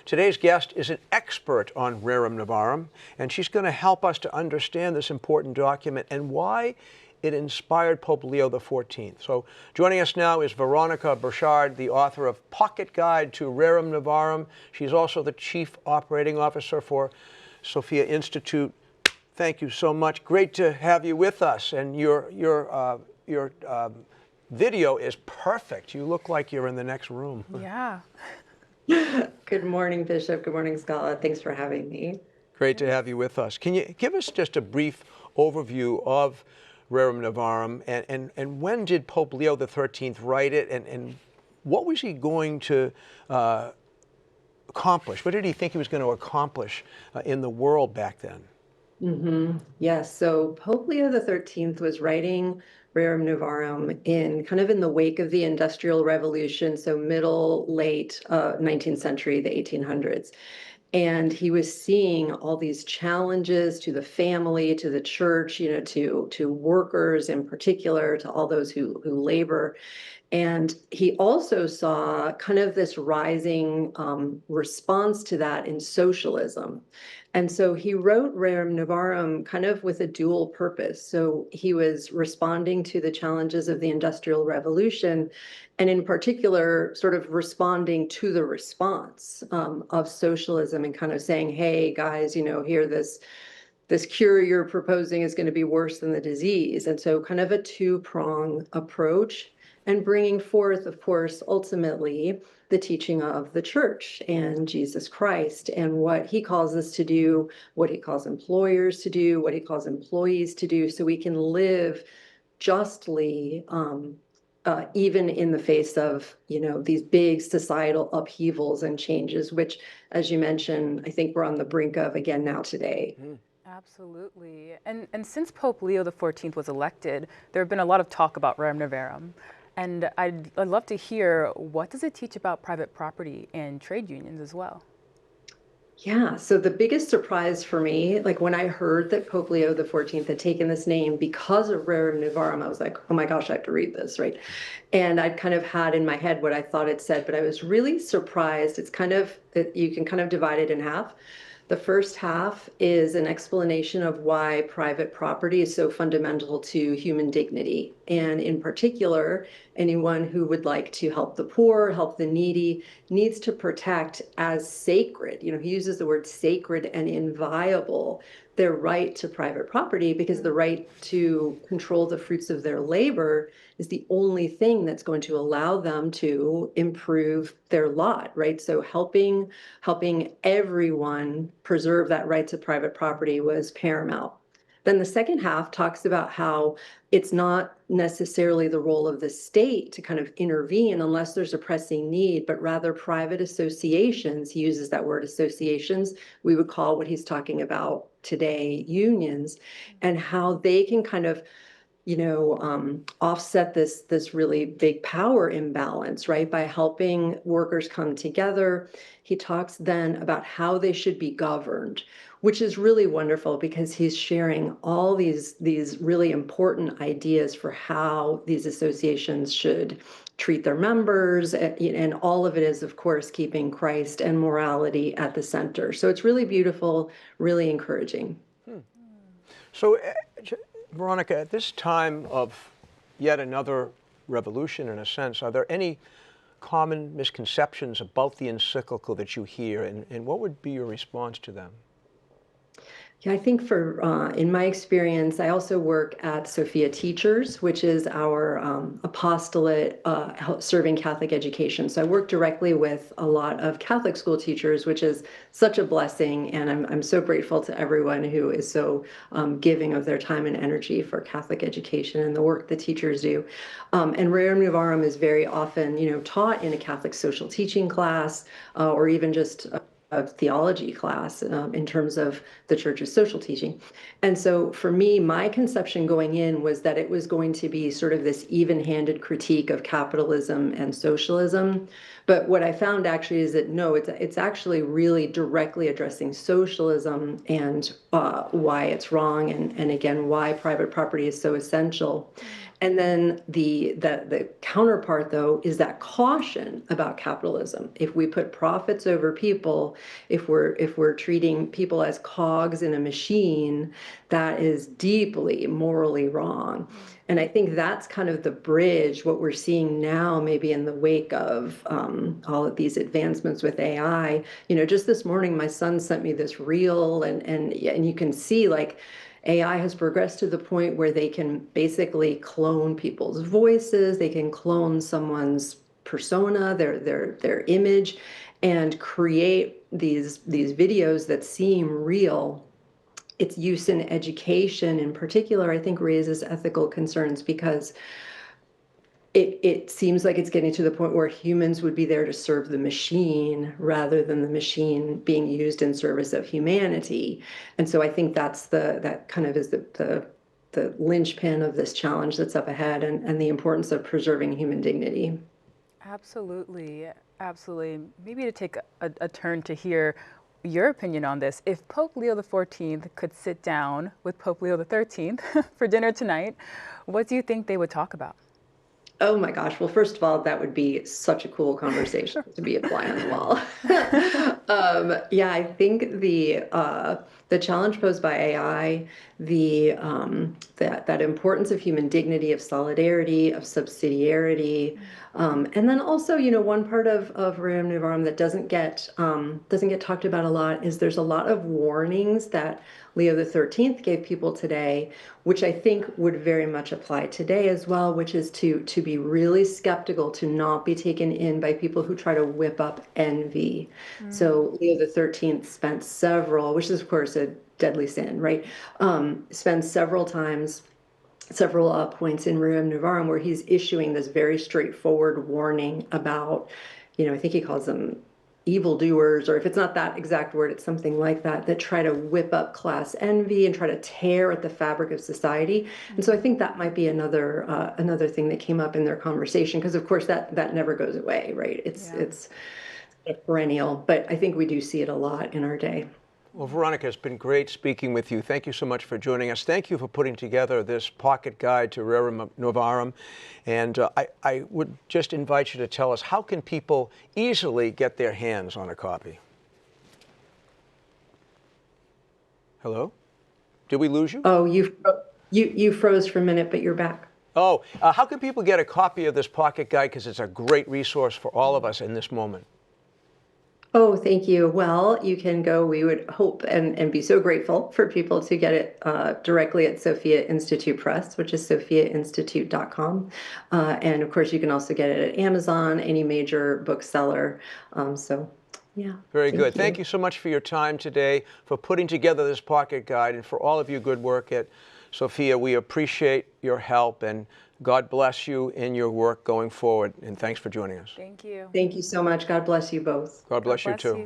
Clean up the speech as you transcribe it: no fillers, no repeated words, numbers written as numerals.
Today's guest is an expert on Rerum Novarum, and she's going to help us to understand this important document and why it inspired Pope Leo XIV. So joining us now is Veronica Burchard, the author of Pocket Guide to Rerum Novarum. She's also the Chief Operating Officer for Sophia Institute. Thank you so much. Great to have you with us. And your video is perfect. You look like you're in the next room. Yeah. Good morning, Bishop. Good morning, Schola. Thanks for having me. Great to have you with us. Can you give us just a brief overview of Rerum Novarum, and when did Pope Leo XIII write it, and what was he going to accomplish? What did he think he was going to accomplish in the world back then? Yes, so Pope Leo XIII was writing Rerum Novarum in the wake of the Industrial Revolution, so late 19th century, the 1800s. And he was seeing all these challenges to the family, to the church, to workers in particular, to all those who labor. And he also saw this rising response to that in socialism. And so he wrote Rerum Novarum with a dual purpose. So he was responding to the challenges of the Industrial Revolution, and in particular, sort of responding to the response of socialism and saying, hey, guys, here, this cure you're proposing is going to be worse than the disease. And so a two-prong approach, and bringing forth, of course, ultimately, the teaching of the church and Jesus Christ and what he calls us to do, what he calls employers to do, what he calls employees to do, so we can live justly, even in the face of, these big societal upheavals and changes, which, as you mentioned, I think we're on the brink of again now today. Absolutely. And since Pope Leo XIV was elected, there have been a lot of talk about Rerum Novarum. And I'd love to hear, what does it teach about private property and trade unions as well? Yeah, so the biggest surprise for me, when I heard that Pope Leo XIV had taken this name because of Rerum Novarum, I was like, oh my gosh, I have to read this, right? And I'd had in my head what I thought it said, but I was really surprised. It's you can divide it in half. The first half is an explanation of why private property is so fundamental to human dignity. And in particular, anyone who would like to help the poor, help the needy, needs to protect as sacred. He uses the word sacred and inviolable their right to private property, because the right to control the fruits of their labor is the only thing that's going to allow them to improve their lot, right? So helping everyone preserve that right to private property was paramount. Then the second half talks about how it's not necessarily the role of the state to intervene unless there's a pressing need, but rather private associations. He uses that word associations. We would call what he's talking about today unions, and how they can offset this really big power imbalance, right? By helping workers come together. He talks then about how they should be governed, which is really wonderful, because he's sharing all these really important ideas for how these associations should treat their members, and all of it is, of course, keeping Christ and morality at the center. So it's really beautiful, really encouraging. So, Veronica, at this time of yet another revolution, in a sense, are there any common misconceptions about the encyclical that you hear, and what would be your response to them? Yeah, I think in my experience, I also work at Sophia Teachers, which is our apostolate serving Catholic education. So I work directly with a lot of Catholic school teachers, which is such a blessing. And I'm so grateful to everyone who is so giving of their time and energy for Catholic education and the work the teachers do. And Rerum Novarum is very often, taught in a Catholic social teaching class, or even just a theology class in terms of the church's social teaching. And so for me, my conception going in was that it was going to be sort of this even-handed critique of capitalism and socialism. But what I found actually is that no, it's actually really directly addressing socialism and why it's wrong, and again, why private property is so essential. And then the counterpart, though, is that caution about capitalism. If we put profits over people, if we're treating people as cogs in a machine, that is deeply morally wrong. And I think that's kind of the bridge, what we're seeing now, maybe in the wake of all of these advancements with AI. Just this morning, my son sent me this reel, and you can see, like, AI has progressed to the point where they can basically clone people's voices, they can clone someone's persona, their image, and create these videos that seem real. Its use in education in particular, I think, raises ethical concerns because it seems like it's getting to the point where humans would be there to serve the machine rather than the machine being used in service of humanity. And so I think that kind of is the linchpin of this challenge that's up ahead, and the importance of preserving human dignity. Absolutely, absolutely. Maybe to take a turn to hear your opinion on this. If Pope Leo XIV could sit down with Pope Leo XIII for dinner tonight, what do you think they would talk about? Oh my gosh. Well, first of all, that would be such a cool conversation to be a fly on the wall. Yeah, I think the challenge posed by AI, that importance of human dignity, of solidarity, of subsidiarity, and then also, one part of Rerum Novarum that doesn't get talked about a lot is there's a lot of warnings that Leo XIII gave people today, which I think would very much apply today as well, which is to be really skeptical, to not be taken in by people who try to whip up envy. So Leo XIII spent which is of course a deadly sin, right? Spends several points in Rerum Novarum where he's issuing this very straightforward warning about, I think he calls them evildoers, or if it's not that exact word, it's something like that try to whip up class envy and try to tear at the fabric of society. And so I think that might be another thing that came up in their conversation, because of course that never goes away, right? It's perennial, but I think we do see it a lot in our day. Well, Veronica, it's been great speaking with you. Thank you so much for joining us. Thank you for putting together this pocket guide to Rerum Novarum. And I would just invite you to tell us, how can people easily get their hands on a copy? Hello? Did we lose you? Oh, you froze for a minute, but you're back. Oh, how can people get a copy of this pocket guide? Because it's a great resource for all of us in this moment. Oh, thank you. Well, you can go, we would hope and be so grateful for people to get it directly at Sophia Institute Press, which is sophiainstitute.com. And of course, you can also get it at Amazon, any major bookseller. Yeah. Very good. Thank you so much for your time today, for putting together this pocket guide, and for all of your good work at Sophia. We appreciate your help, and God bless you in your work going forward. And thanks for joining us. Thank you. Thank you so much. God bless you both. God bless you too.